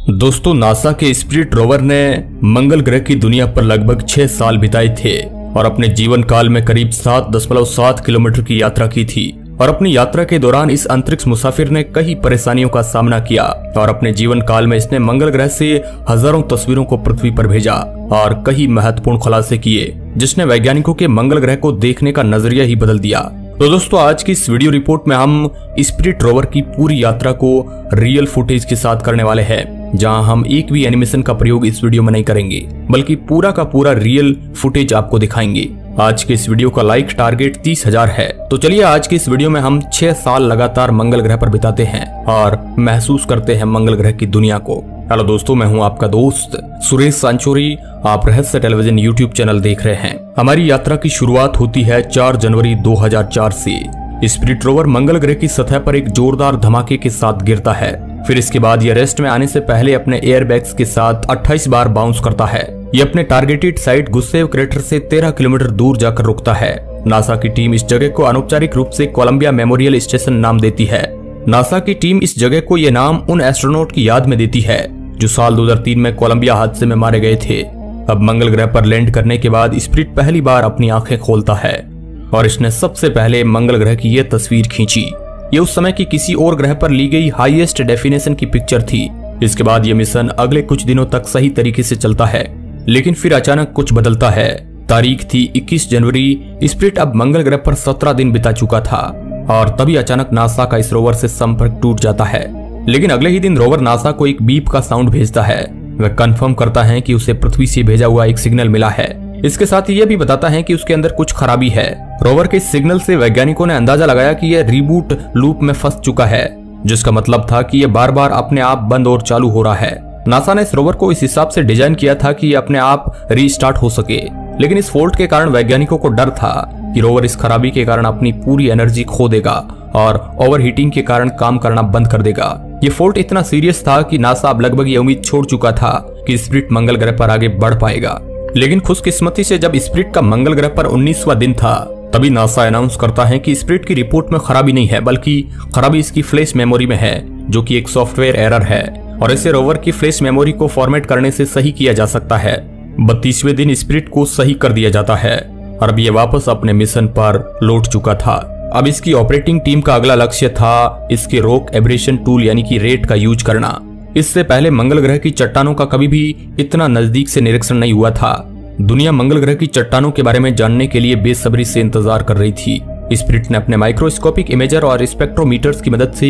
दोस्तों, नासा के spirit rover ने मंगल ग्रह की दुनिया पर लगभग 6 साल बिताए थे और अपने जीवन काल में करीब 7.7 किलोमीटर की यात्रा की थी। और अपनी यात्रा के दौरान इस अंतरिक्ष मुसाफिर ने कई परेशानियों का सामना किया और अपने जीवन काल में इसने मंगल ग्रह से हजारों तस्वीरों को पृथ्वी पर भेजा और कई महत्वपूर्ण खुलासे किए, जिसने वैज्ञानिकों के मंगल ग्रह को देखने का नजरिया ही बदल दिया। तो दोस्तों, आज की इस वीडियो रिपोर्ट में हम स्पिरिट रोवर की पूरी यात्रा को रियल फुटेज के साथ करने वाले हैं, जहां हम एक भी एनिमेशन का प्रयोग इस वीडियो में नहीं करेंगे, बल्कि पूरा का पूरा रियल फुटेज आपको दिखाएंगे। आज के इस वीडियो का लाइक टारगेट 30,000 है। तो चलिए, आज के इस वीडियो में हम 6 साल लगातार मंगल ग्रह पर बिताते हैं और महसूस करते हैं मंगल ग्रह की दुनिया को। हेलो दोस्तों, मैं हूं आपका दोस्त सुरेश सांचोरी। आप रहस्य टेलीविजन यूट्यूब चैनल देख रहे हैं। हमारी यात्रा की शुरुआत होती है 4 जनवरी 2004 से। स्पिरिट रोवर मंगल ग्रह की सतह पर एक जोरदार धमाके के साथ गिरता है। फिर इसके बाद यह रेस्ट में आने से पहले अपने एयरबैग्स के साथ 28 बार बाउंस करता है। यह अपने टारगेटेड साइट गुस्सेव क्रेटर से 13 किलोमीटर दूर जाकर रुकता है। नासा की टीम इस जगह को अनौपचारिक रूप से कोलंबिया मेमोरियल स्टेशन नाम देती है। नासा की टीम इस जगह को यह नाम उन एस्ट्रोनॉट की याद में देती है जो साल 2003 में कोलंबिया हादसे में मारे गए थे। अब मंगल ग्रह पर लैंड करने के बाद स्पिरिट पहली बार अपनी आंखें खोलता है और इसने सबसे पहले मंगल ग्रह की यह तस्वीर खींची। ये उस समय की किसी और ग्रह पर ली गई हाईएस्ट डेफिनेशन की पिक्चर थी। इसके बाद यह मिशन अगले कुछ दिनों तक सही तरीके से चलता है, लेकिन फिर अचानक कुछ बदलता है। तारीख थी 21 जनवरी। स्पिरिट अब मंगल ग्रह पर 17 दिन बिता चुका था और तभी अचानक नासा का इस रोवर से संपर्क टूट जाता है। लेकिन अगले ही दिन रोवर नासा को एक बीप का साउंड भेजता है। वह कंफर्म करता है कि उसे पृथ्वी से भेजा हुआ एक सिग्नल मिला है। इसके साथ ही यह भी बताता है कि उसके अंदर कुछ खराबी है। रोवर के सिग्नल से वैज्ञानिकों ने अंदाजा लगाया कि यह रिबूट लूप में फंस चुका है, जिसका मतलब था कि यह बार बार अपने आप बंद और चालू हो रहा है। नासा ने इस रोवर को इस हिसाब से डिजाइन किया था कि यह अपने आप रीस्टार्ट हो सके, लेकिन इस फॉल्ट के कारण वैज्ञानिकों को डर था कि रोवर इस खराबी के कारण अपनी पूरी एनर्जी खो देगा और ओवरहीटिंग के कारण काम करना बंद कर देगा। ये फॉल्ट इतना सीरियस था कि नासा अब लगभग ये उम्मीद छोड़ चुका था कि स्पिरिट मंगल ग्रह पर आगे बढ़ पाएगा। लेकिन खुशकिस्मती से जब स्पिरिट का मंगल ग्रह पर 19वां दिन था, तभी नासा अनाउंस करता है कि स्पिरिट की रिपोर्ट में खराबी नहीं है, बल्कि खराबी इसकी फ्लैश मेमोरी में है, जो कि एक सॉफ्टवेयर एरर है और इसे रोवर की फ्लैश मेमोरी को फॉर्मेट करने से सही किया जा सकता है। 32वें दिन स्पिरिट को सही कर दिया जाता है और अब ये वापस अपने मिशन पर लौट चुका था। अब इसकी ऑपरेटिंग टीम का अगला लक्ष्य था इसके रॉक एब्रेशन टूल यानी कि रेट का यूज करना। इससे पहले मंगल ग्रह की चट्टानों का कभी भी इतना नजदीक से निरीक्षण नहीं हुआ था। दुनिया मंगल ग्रह की चट्टानों के बारे में जानने के लिए बेसब्री से इंतजार कर रही थी। स्पिरिट ने अपने माइक्रोस्कोपिक इमेजर और स्पेक्ट्रोमीटर्स की मदद से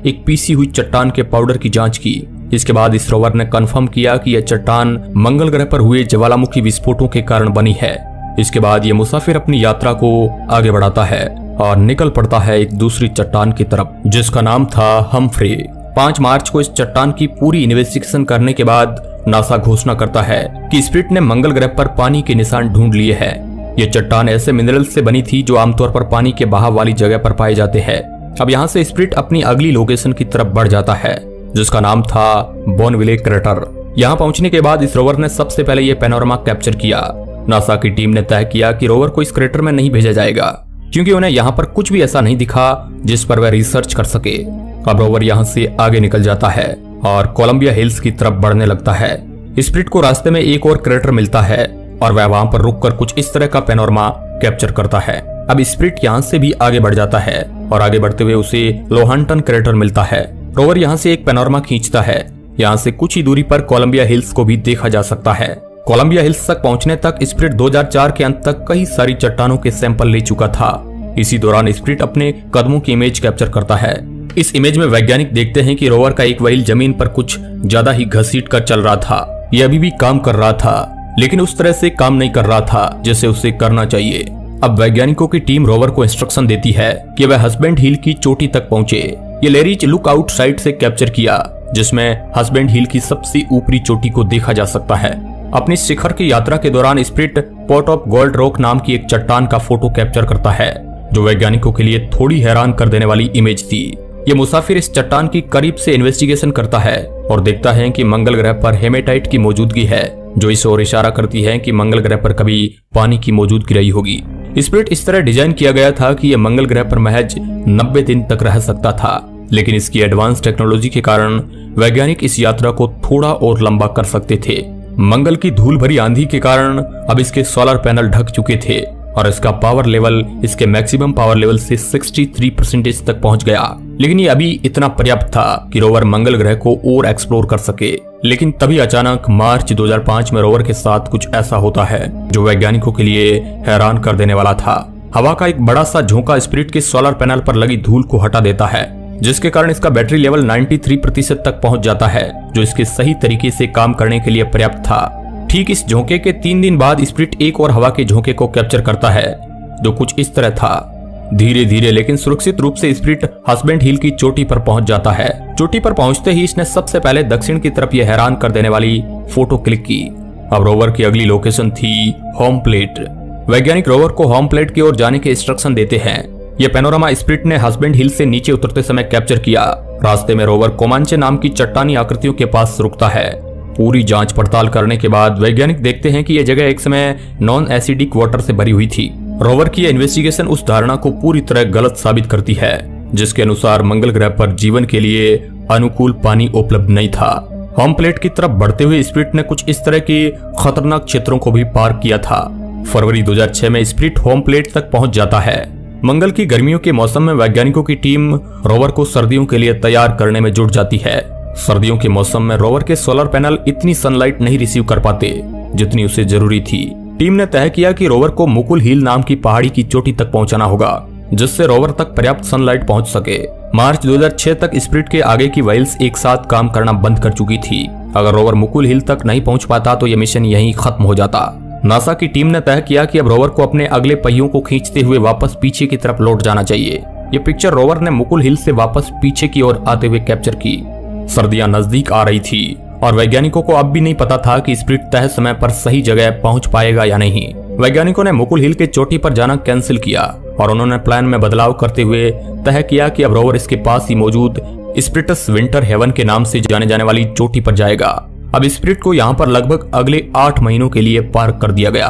एक पीसी हुई चट्टान के पाउडर की जांच की। इसके बाद इस रोवर ने कंफर्म किया कि यह चट्टान मंगल ग्रह पर हुए ज्वालामुखी विस्फोटों के कारण बनी है। इसके बाद यह मुसाफिर अपनी यात्रा को आगे बढ़ाता है और निकल पड़ता है एक दूसरी चट्टान की तरफ, जिसका नाम था हम्फ्रे। 5 मार्च को इस चट्टान की पूरी इन्वेस्टिगेशन करने के बाद नासा घोषणा करता है कि स्पिरिट ने मंगल ग्रह पर पानी के निशान ढूंढ लिए हैं। यह चट्टान ऐसे मिनरल से बनी थी जो आमतौर पर पानी के बहाव वाली जगह पर पाए जाते हैं। अब यहाँ से स्पिरिट अपनी अगली लोकेशन की तरफ बढ़ जाता है, जिसका नाम था बोनविले क्रेटर। यहाँ पहुंचने के बाद इस रोवर ने सबसे पहले यह पैनोरामा कैप्चर किया। नासा की टीम ने तय किया कि रोवर को इस क्रेटर में नहीं भेजा जाएगा, क्योंकि उन्हें यहाँ पर कुछ भी ऐसा नहीं दिखा जिस पर वह रिसर्च कर सके। अब रोवर यहाँ से आगे निकल जाता है और कोलंबिया हिल्स की तरफ बढ़ने लगता है। स्पिरिट को रास्ते में एक और क्रेटर मिलता है और वह वहां पर रुककर कुछ इस तरह का पैनोरामा कैप्चर करता है। अब स्पिरिट यहाँ से भी आगे बढ़ जाता है और आगे बढ़ते हुए उसे लोहांटन क्रेटर मिलता है। रोवर यहाँ से एक पैनोरामा खींचता है। यहाँ से कुछ ही दूरी पर कोलंबिया हिल्स को भी देखा जा सकता है। कोलंबिया हिल्स तक पहुंचने तक स्पिरिट 2004 के अंत तक कई सारी चट्टानों के सैंपल ले चुका था। इसी दौरान स्पिरिट अपने कदमों की इमेज कैप्चर करता है। इस इमेज में वैज्ञानिक देखते हैं कि रोवर का एक व्हील जमीन पर कुछ ज्यादा ही घसीट कर चल रहा था। यह अभी भी काम कर रहा था, लेकिन उस तरह से काम नहीं कर रहा था जैसे उसे करना चाहिए। अब वैज्ञानिकों की टीम रोवर को इंस्ट्रक्शन देती है कि वह हस्बैंड हिल की चोटी तक पहुंचे। ये लेरीज लुक आउट साइट से कैप्चर किया, जिसमें हस्बैंड हिल की सबसे ऊपरी चोटी को देखा जा सकता है। अपनी शिखर की यात्रा के दौरान spirit pot of gold rock नाम की एक चट्टान का फोटो कैप्चर करता है, जो वैज्ञानिकों के लिए थोड़ी हैरान कर देने वाली इमेज थी। ये मुसाफिर इस चट्टान की करीब से इन्वेस्टिगेशन करता है और देखता है कि मंगल ग्रह पर हेमेटाइट की मौजूदगी है, जो इस ओर इशारा करती है कि मंगल ग्रह पर कभी पानी की मौजूदगी रही होगी। स्पिरिट इस तरह डिजाइन किया गया था कि यह मंगल ग्रह पर महज 90 दिन तक रह सकता था। लेकिन इसकी एडवांस टेक्नोलॉजी के कारण वैज्ञानिक इस यात्रा को थोड़ा और लंबा कर सकते थे। मंगल की धूल भरी आंधी के कारण अब इसके सोलर पैनल ढक चुके थे और इसका पावर लेवल इसके मैक्सिमम पावर लेवल से 63% तक पहुंच गया। लेकिन ये अभी इतना पर्याप्त था कि रोवर मंगल ग्रह को और एक्सप्लोर कर सके। लेकिन तभी अचानक मार्च 2005 में रोवर के साथ कुछ ऐसा होता है जो वैज्ञानिकों के लिए हैरान कर देने वाला था। हवा का एक बड़ा सा झोंका स्पिरिट के सोलर पैनल पर लगी धूल को हटा देता है, जिसके कारण इसका बैटरी लेवल 93% तक पहुंच जाता है, जो इसके सही तरीके से काम करने के लिए पर्याप्त था। ठीक इस झोंके के 3 दिन बाद स्पिरिट एक और हवा के झोंके को कैप्चर करता है, जो कुछ इस तरह था। धीरे धीरे लेकिन सुरक्षित रूप से स्पिरिट हस्बैंड हिल की चोटी पर पहुंच जाता है। चोटी पर पहुंचते ही इसने सबसे पहले दक्षिण की तरफ यह हैरान कर देने वाली फोटो क्लिक की। अब रोवर की अगली लोकेशन थी होम प्लेट। वैज्ञानिक रोवर को होम प्लेट की ओर जाने के इंस्ट्रक्शन देते हैं। यह पैनोरामा स्पिरिट ने हस्बैंड हिल से नीचे उतरते समय कैप्चर किया। रास्ते में रोवर कोमांचे नाम की चट्टानी आकृतियों के पास रुकता है। पूरी जांच पड़ताल करने के बाद वैज्ञानिक देखते हैं कि यह जगह एक समय नॉन एसिडिक वाटर से भरी हुई थी। रोवर की यह इन्वेस्टिगेशन उस धारणा को पूरी तरह गलत साबित करती है, जिसके अनुसार मंगल ग्रह पर जीवन के लिए अनुकूल पानी उपलब्ध नहीं था। होम प्लेट की तरफ बढ़ते हुए स्पिरिट ने कुछ इस तरह के खतरनाक क्षेत्रों को भी पार किया था। फरवरी 2006 में स्पिरिट होम प्लेट तक पहुंच जाता है। मंगल की गर्मियों के मौसम में वैज्ञानिकों की टीम रोवर को सर्दियों के लिए तैयार करने में जुट जाती है। सर्दियों के मौसम में रोवर के सोलर पैनल इतनी सनलाइट नहीं रिसीव कर पाते जितनी उसे जरूरी थी। टीम ने तय किया कि रोवर को मुकुल हिल नाम की पहाड़ी की चोटी तक पहुंचाना होगा, जिससे रोवर तक पर्याप्त सनलाइट पहुंच सके। मार्च 2006 तक स्पिरिट के आगे की व्हील्स एक साथ काम करना बंद कर चुकी थी। अगर रोवर मुकुल हिल तक नहीं पहुंच पाता तो यह मिशन यहीं खत्म हो जाता। नासा की टीम ने तय किया कि अब रोवर को अपने अगले पहियों को खींचते हुए वापस पीछे की तरफ लौट जाना चाहिए। ये पिक्चर रोवर ने मुकुल हिल से वापस पीछे की ओर आते हुए कैप्चर की। सर्दियां नजदीक आ रही थी और वैज्ञानिकों को अब भी नहीं पता था कि स्पिरिट तय समय पर सही जगह पहुंच पाएगा या नहीं। वैज्ञानिकों ने मुकुल हिल के चोटी पर जाना कैंसिल किया और उन्होंने प्लान में बदलाव करते हुए तय किया कि अब रोवर इसके पास ही मौजूद स्पिरिटस विंटर हेवन के नाम से जाने जाने वाली चोटी पर जाएगा। अब स्पिरिट को यहाँ पर लगभग अगले 8 महीनों के लिए पार्क कर दिया गया।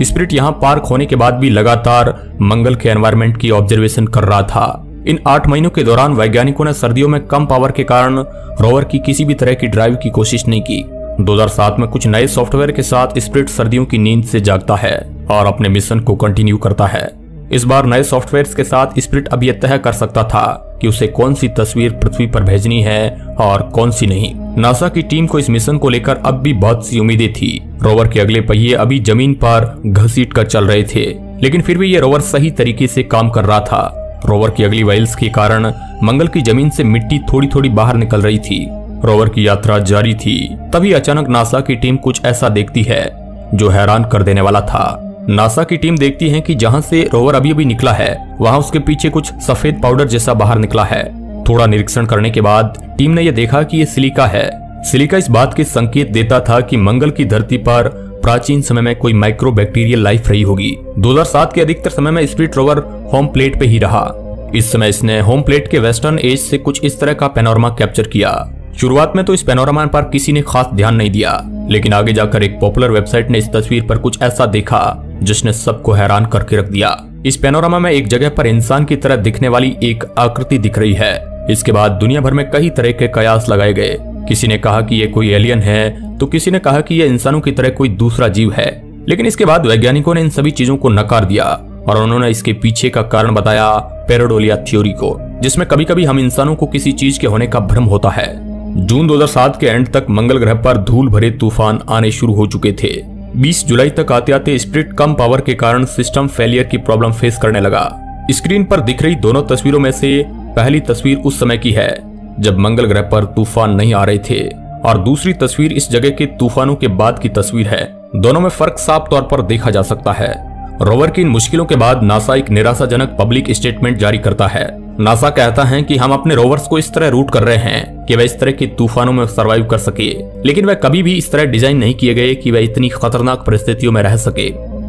स्पिरिट यहाँ पार्क होने के बाद भी लगातार मंगल के एनवायरनमेंट की ऑब्जर्वेशन कर रहा था। इन 8 महीनों के दौरान वैज्ञानिकों ने सर्दियों में कम पावर के कारण रोवर की किसी भी तरह की ड्राइव की कोशिश नहीं की। 2007 में कुछ नए सॉफ्टवेयर के साथ स्पिरिट सर्दियों की नींद से जागता है और अपने मिशन को कंटिन्यू करता है। इस बार नए सॉफ्टवेयर के साथ स्पिरिट अब यह तय कर सकता था कि उसे कौन सी तस्वीर पृथ्वी पर भेजनी है और कौन सी नहीं। नासा की टीम को इस मिशन को लेकर अब भी बहुत सी उम्मीदें थी। रोवर के अगले पहिए अभी जमीन पर घसीट कर चल रहे थे, लेकिन फिर भी ये रोवर सही तरीके से काम कर रहा था। रोवर की अगली व्हील्स के कारण मंगल की जमीन से मिट्टी थोड़ी थोड़ी बाहर निकल रही थी। रोवर की यात्रा जारी थी। तभी अचानक नासा की टीम कुछ ऐसा देखती है जो हैरान कर देने वाला था। नासा की टीम देखती है कि जहां से रोवर अभी अभी निकला है वहां उसके पीछे कुछ सफेद पाउडर जैसा बाहर निकला है। थोड़ा निरीक्षण करने के बाद टीम ने यह देखा कि यह सिलिका है। सिलिका इस बात के संकेत देता था कि मंगल की धरती पर प्राचीन समय में कोई माइक्रो बैक्टीरियल लाइफ रही होगी। 2007 के अधिकतर समय में स्पिरिट रोवर होम प्लेट पे ही रहा। इस समय इसने होम प्लेट के वेस्टर्न एज से कुछ इस तरह का पैनोरामा कैप्चर किया। शुरुआत में तो इस पैनोरामा पर किसी ने खास ध्यान नहीं दिया, लेकिन आगे जाकर एक पॉपुलर वेबसाइट ने इस तस्वीर पर कुछ ऐसा देखा जिसने सबको हैरान करके रख दिया। इस पैनोरामा में एक जगह पर इंसान की तरह दिखने वाली एक आकृति दिख रही है। इसके बाद दुनिया भर में कई तरह के कयास लगाए गए। किसी ने कहा कि ये कोई एलियन है तो किसी ने कहा कि ये इंसानों की तरह कोई दूसरा जीव है। लेकिन इसके बाद वैज्ञानिकों ने इन सभी चीजों को नकार दिया और उन्होंने इसके पीछे का कारण बताया पैराडोलिया थ्योरी को, जिसमें कभी कभी हम इंसानों को किसी चीज के होने का भ्रम होता है। जून 2007 के एंड तक मंगल ग्रह पर धूल भरे तूफान आने शुरू हो चुके थे। 20 जुलाई तक आते आते स्पिरिट कम पावर के कारण सिस्टम फेलियर की प्रॉब्लम फेस करने लगा। स्क्रीन पर दिख रही दोनों तस्वीरों में से पहली तस्वीर उस समय की है जब मंगल ग्रह पर तूफान नहीं आ रहे थे और दूसरी तस्वीर इस जगह के तूफानों के बाद की तस्वीर है। दोनों में फर्क साफ तौर पर देखा जा सकता है। रोवर की इन मुश्किलों के बाद नासा एक निराशाजनक पब्लिक स्टेटमेंट जारी करता है। नासा कहता है कि हम अपने रोवर्स को इस तरह रूट कर रहे हैं कि वह इस तरह के तूफानों में सर्वाइव कर सके, लेकिन वह कभी भी इस तरह डिजाइन नहीं किए गए कि वह इतनी खतरनाक परिस्थितियों में रह सके।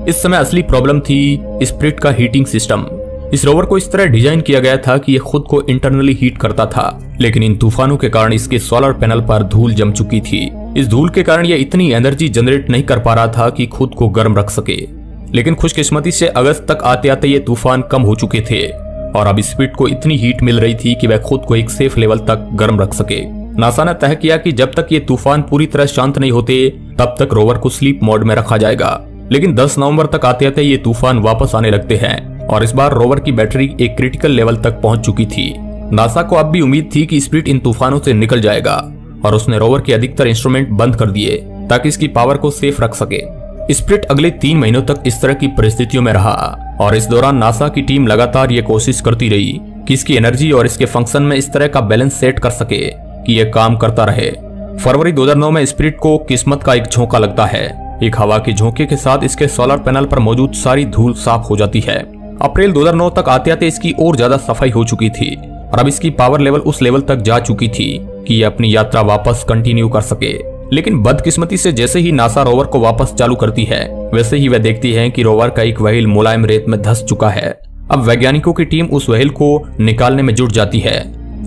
इस समय असली प्रॉब्लम थी स्पिरिट का हीटिंग सिस्टम। इस रोवर को इस तरह डिजाइन किया गया था कि यह खुद को इंटरनली हीट करता था, लेकिन इन तूफानों के कारण इसके सोलर पैनल पर धूल जम चुकी थी। इस धूल के कारण यह इतनी एनर्जी जनरेट नहीं कर पा रहा था कि खुद को गर्म रख सके। लेकिन खुशकिस्मती से अगस्त तक आते आते ये तूफान कम हो चुके थे और अब स्पिरिट को इतनी हीट मिल रही थी कि वह खुद को एक सेफ लेवल तक गर्म रख सके। नासा ने तय किया कि जब तक ये तूफान पूरी तरह शांत नहीं होते तब तक रोवर को स्लीप मोड में रखा जाएगा। लेकिन 10 नवंबर तक आते आते ये तूफान वापस आने लगते हैं और इस बार रोवर की बैटरी एक क्रिटिकल लेवल तक पहुंच चुकी थी। नासा को अब भी उम्मीद थी कि स्पिरिट इन तूफानों से निकल जाएगा और उसने रोवर के अधिकतर इंस्ट्रूमेंट बंद कर दिए ताकि इसकी पावर को सेफ रख सके। स्पिरिट अगले 3 महीनों तक इस तरह की परिस्थितियों में रहा और इस दौरान नासा की टीम लगातार ये कोशिश करती रही कि इसकी एनर्जी और इसके फंक्शन में इस तरह का बैलेंस सेट कर सके कि यह काम करता रहे। फरवरी 2009 में स्पिरिट को किस्मत का एक झोंका लगता है। एक हवा के झोंके के साथ इसके सोलर पैनल पर मौजूद सारी धूल साफ हो जाती है। अप्रैल 2009 तक आते आते इसकी और ज्यादा सफाई हो चुकी थी और अब इसकी पावर लेवल उस लेवल तक जा चुकी थी कि ये अपनी यात्रा वापस कंटिन्यू कर सके। लेकिन बदकिस्मती से जैसे ही नासा रोवर को वापस चालू करती है वैसे ही वह देखती है कि रोवर का एक व्हील मुलायम रेत में धंस चुका है। अब वैज्ञानिकों की टीम उस व्हील को निकालने में जुट जाती है।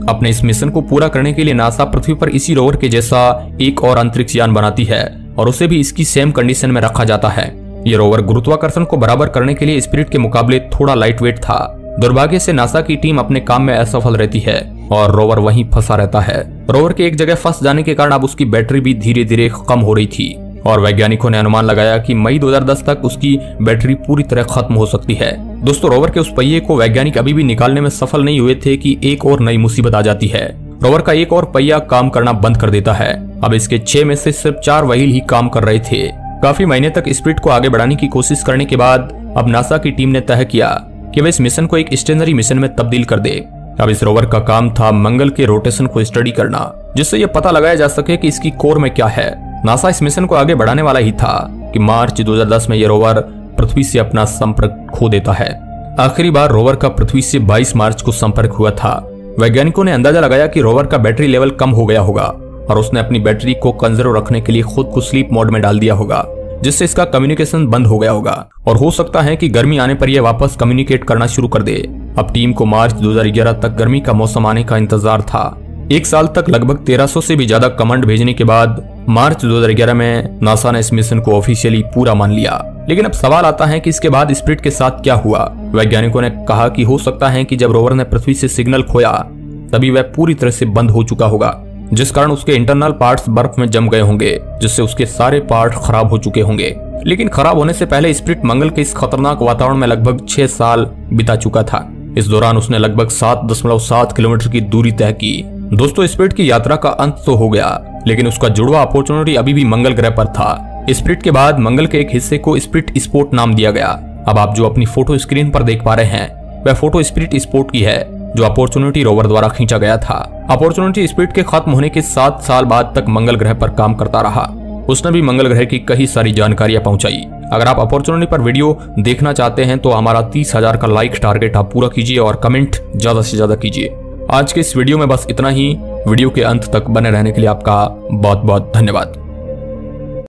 अपने इस मिशन को पूरा करने के लिए नासा पृथ्वी पर इसी रोवर के जैसा एक और अंतरिक्ष यान बनाती है और उसे भी इसकी सेम कंडीशन में रखा जाता है। ये रोवर गुरुत्वाकर्षण को बराबर करने के लिए स्पिरिट के मुकाबले थोड़ा लाइट वेट था। दुर्भाग्य से नासा की टीम अपने काम में असफल रहती है और रोवर वहीं फंसा रहता है। रोवर के एक जगह फंस जाने के कारण अब उसकी बैटरी भी धीरे धीरे कम हो रही थी और वैज्ञानिकों ने अनुमान लगाया कि मई 2010 तक उसकी बैटरी पूरी तरह खत्म हो सकती है। दोस्तों, रोवर के उस पहिए को वैज्ञानिक अभी भी निकालने में सफल नहीं हुए थे कि एक और नई मुसीबत आ जाती है। रोवर का एक और पहिया काम करना बंद कर देता है। अब इसके 6 में से सिर्फ 4 व्हील ही काम कर रहे थे। काफी महीने तक स्पिरिट को आगे बढ़ाने की कोशिश करने के बाद अब नासा की टीम ने तय किया कि वे इस मिशन को एक स्टेशनरी मिशन में तब्दील कर दे। अब इस रोवर का काम था मंगल के रोटेशन को स्टडी करना, जिससे यह पता लगाया जा सके कि इसकी कोर में क्या है। नासा इस मिशन को आगे बढ़ाने वाला ही था कि मार्च 2010 में यह रोवर पृथ्वी से अपना संपर्क खो देता है। आखिरी बार रोवर का पृथ्वी से 22 मार्च को संपर्क हुआ था। वैज्ञानिकों ने अंदाजा लगाया कि रोवर का बैटरी लेवल कम हो गया होगा और उसने अपनी बैटरी को कंजर्व रखने के लिए खुद को स्लीप मोड में डाल दिया होगा, जिससे इसका कम्युनिकेशन बंद हो गया होगा और हो सकता है कि गर्मी आने पर यह वापस कम्युनिकेट करना शुरू कर दे। अब टीम को मार्च 2011 तक गर्मी का मौसम आने का इंतजार था। 1 साल तक लगभग 1300 से भी ज्यादा कमांड भेजने के बाद मार्च 2011 में नासा ने इस मिशन को ऑफिशियली पूरा मान लिया। लेकिन अब सवाल आता है कि इसके बाद स्पिरिट के साथ क्या हुआ। वैज्ञानिकों ने कहा कि हो सकता है कि जब रोवर ने पृथ्वी से सिग्नल खोया तभी वह पूरी तरह से बंद हो चुका होगा, जिस कारण उसके इंटरनल पार्ट्स बर्फ में जम गए होंगे, जिससे उसके सारे पार्ट खराब हो चुके होंगे। लेकिन खराब होने से पहले स्पिरिट मंगल के इस खतरनाक वातावरण में लगभग 6 साल बिता चुका था। इस दौरान उसने लगभग 7.7 किलोमीटर की दूरी तय की। दोस्तों, स्पिरिट की यात्रा का अंत तो हो गया, लेकिन उसका जुड़वा अपॉर्चुनिटी अभी भी मंगल ग्रह पर था। स्पिरिट के बाद मंगल के एक हिस्से को स्पिरिट स्पोर्ट नाम दिया गया। अब आप जो अपनी फोटो स्क्रीन पर देख पा रहे हैं वह फोटो स्पिरिट स्पोर्ट की है, जो अपॉर्चुनिटी रोवर द्वारा खींचा गया था। अपॉर्चुनिटी स्पिरिट के खत्म होने के 7 साल बाद तक मंगल ग्रह पर काम करता रहा। उसने भी मंगल ग्रह की कई सारी जानकारियां पहुंचाई। अगर आप अपॉर्चुनिटी पर वीडियो देखना चाहते हैं तो हमारा 30,000 का लाइक टारगेट आप पूरा कीजिए और कमेंट ज्यादा से ज्यादा कीजिए। आज के इस वीडियो में बस इतना ही। वीडियो के अंत तक बने रहने के लिए आपका बहुत बहुत धन्यवाद।